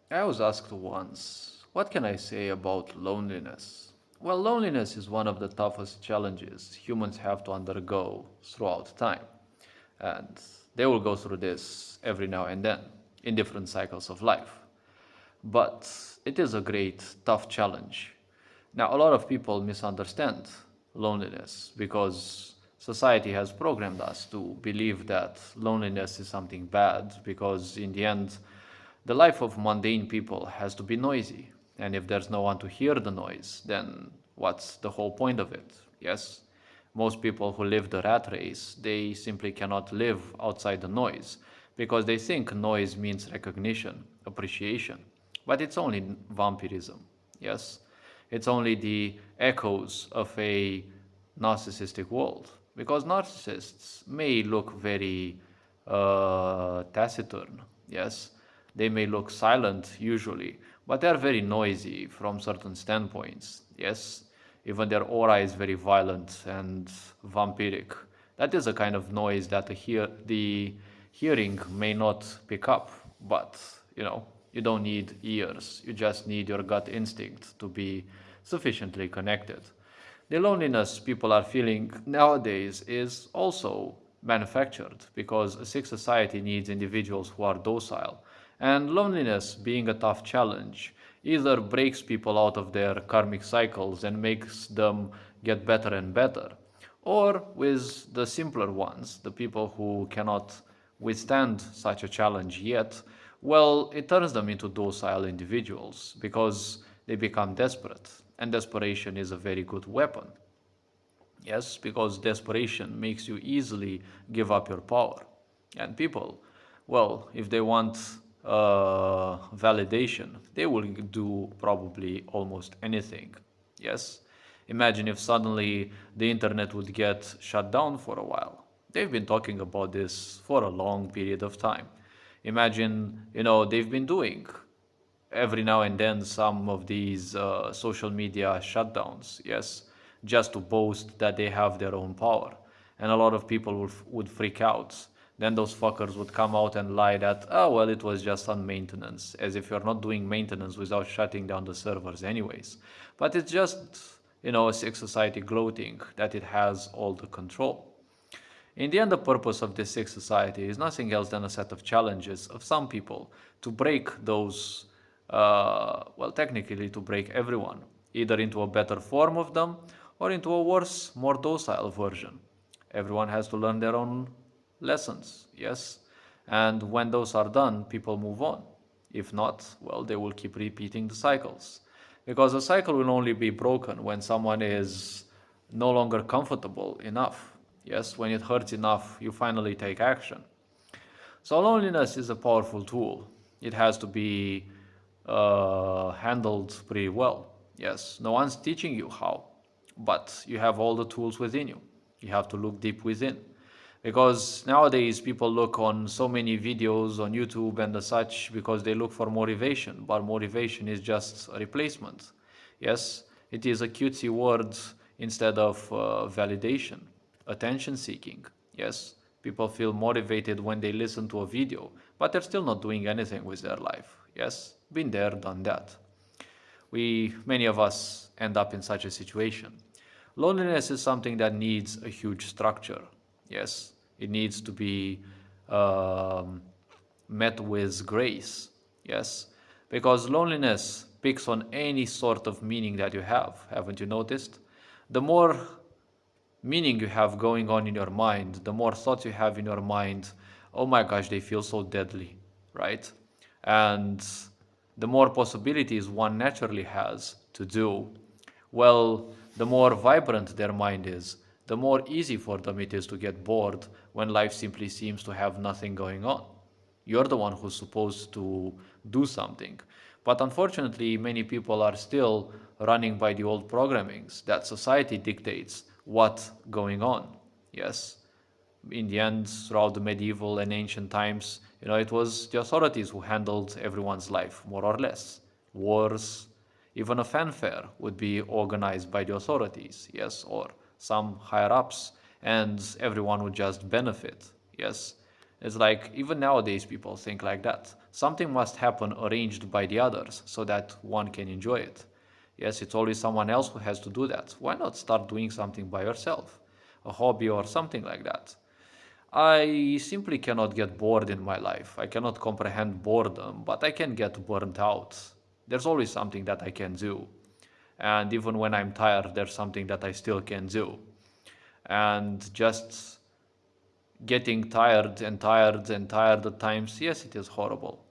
I was asked once, what can I say about loneliness? Well, loneliness is one of the toughest challenges humans have to undergo throughout time. And they will go through this every now and then in different cycles of life. But it is a great, tough challenge. Now, a lot of people misunderstand loneliness because society has programmed us to believe that loneliness is something bad because, in the end, the life of mundane people has to be noisy. And if there's no one to hear the noise, then what's the whole point of it? Yes? Most people who live the rat race, they simply cannot live outside the noise because they think noise means recognition, appreciation. But it's only vampirism. Yes? It's only the echoes of a narcissistic world. Because narcissists may look very taciturn, yes? They may look silent usually, but they are very noisy from certain standpoints, yes? Even their aura is very violent and vampiric. That is a kind of noise that the hearing may not pick up, but you don't need ears. You just need your gut instinct to be sufficiently connected. The loneliness people are feeling nowadays is also manufactured because a sick society needs individuals who are docile. And loneliness, being a tough challenge, either breaks people out of their karmic cycles and makes them get better and better, or with the simpler ones, the people who cannot withstand such a challenge yet, well, it turns them into docile individuals because they become desperate. And desperation is a very good weapon. Yes, because desperation makes you easily give up your power. And people, well, if they want validation, they will do probably almost anything. Yes? Imagine if suddenly the internet would get shut down for a while. They've been talking about this for a long period of time. Imagine, they've been doing every now and then some of these social media shutdowns, yes, just to boast that they have their own power. And a lot of people would freak out. Then those fuckers would come out and lie that, oh, well, it was just on maintenance, as if you're not doing maintenance without shutting down the servers, anyways. But it's just, a sick society gloating that it has all the control. In the end, the purpose of this sick society is nothing else than a set of challenges of some people to break those, well, technically to break everyone, either into a better form of them or into a worse, more docile version. Everyone has to learn their own lessons, yes? And when those are done, people move on. If not, well, they will keep repeating the cycles. Because a cycle will only be broken when someone is no longer comfortable enough. Yes, when it hurts enough, you finally take action. So, loneliness is a powerful tool. It has to be handled pretty well. Yes, no one's teaching you how, but you have all the tools within you. You have to look deep within. Because nowadays people look on so many videos on YouTube and the such because they look for motivation, but motivation is just a replacement. Yes, it is a cutesy word instead of validation, attention seeking. Yes, people feel motivated when they listen to a video, but they're still not doing anything with their life. Yes, been there, done that. Many of us end up in such a situation. Loneliness is something that needs a huge structure. Yes, it needs to be um, met with grace. Yes, because loneliness picks on any sort of meaning that you have. Haven't you noticed? The more meaning you have going on in your mind, the more thoughts you have in your mind, oh my gosh, they feel so deadly, right? And the more possibilities one naturally has to do, well, the more vibrant their mind is, the more easy for them it is to get bored when life simply seems to have nothing going on. You're the one who's supposed to do something. But unfortunately, many people are still running by the old programmings that society dictates what's going on. Yes, in the end, throughout the medieval and ancient times, it was the authorities who handled everyone's life, more or less. Wars, even a fanfare would be organized by the authorities, yes, or some higher ups, and everyone would just benefit, yes. It's like even nowadays people think like that. Something must happen arranged by the others so that one can enjoy it. Yes, it's always someone else who has to do that. Why not start doing something by yourself? A hobby or something like that. I simply cannot get bored in my life. I cannot comprehend boredom, but I can get burnt out. There's always something that I can do. And even when I'm tired, there's something that I still can do. And just getting tired and tired and tired at times, yes, it is horrible.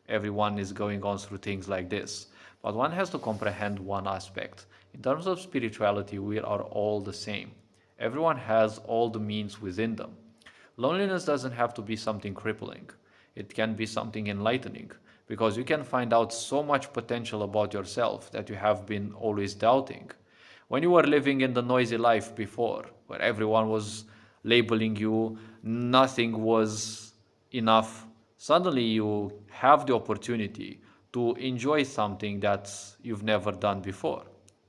Everyone is going on through things like this. But one has to comprehend one aspect. In terms of spirituality, we are all the same. Everyone has all the means within them. Loneliness doesn't have to be something crippling. It can be something enlightening because you can find out so much potential about yourself that you have been always doubting. When you were living in the noisy life before, where everyone was labeling you, nothing was enough, suddenly you have the opportunity to enjoy something that you've never done before.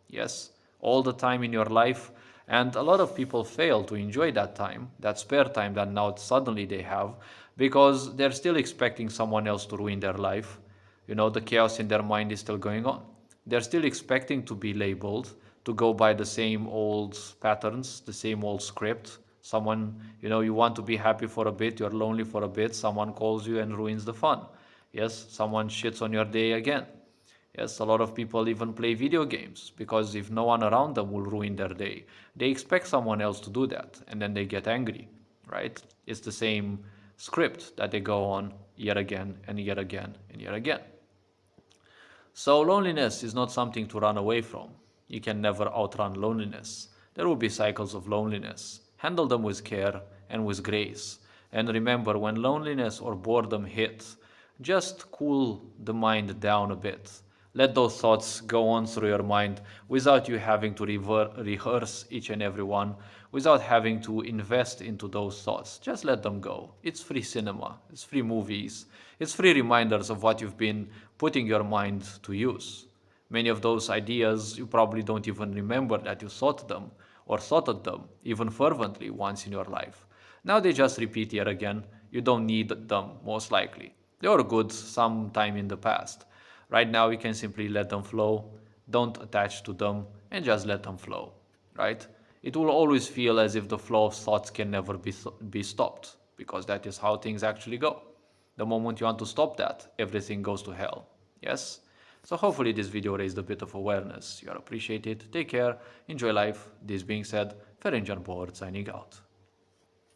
Yes, all the time in your life. And a lot of people fail to enjoy that time, that spare time that now suddenly they have, because they're still expecting someone else to ruin their life. You know, the chaos in their mind is still going on. They're still expecting to be labeled, to go by the same old patterns, the same old script. Someone, you want to be happy for a bit, you're lonely for a bit, someone calls you and ruins the fun. Yes, someone shits on your day again. Yes, a lot of people even play video games because if no one around them will ruin their day, they expect someone else to do that and then they get angry, right? It's the same script that they go on yet again and yet again and yet again. So, loneliness is not something to run away from. You can never outrun loneliness. There will be cycles of loneliness. Handle them with care and with grace. And remember, when loneliness or boredom hit, just cool the mind down a bit. Let those thoughts go on through your mind without you having to rehearse each and every one, without having to invest into those thoughts. Just let them go. It's free cinema, it's free movies, it's free reminders of what you've been putting your mind to use. Many of those ideas you probably don't even remember that you thought them or thought of them even fervently once in your life. Now they just repeat yet again. You don't need them, most likely. They were good sometime in the past. Right now, you can simply let them flow, don't attach to them, and just let them flow, right? It will always feel as if the flow of thoughts can never be stopped, because that is how things actually go. The moment you want to stop that, everything goes to hell. Yes? So hopefully this video raised a bit of awareness. You are appreciated. Take care. Enjoy life. This being said, Ferenc Board signing out.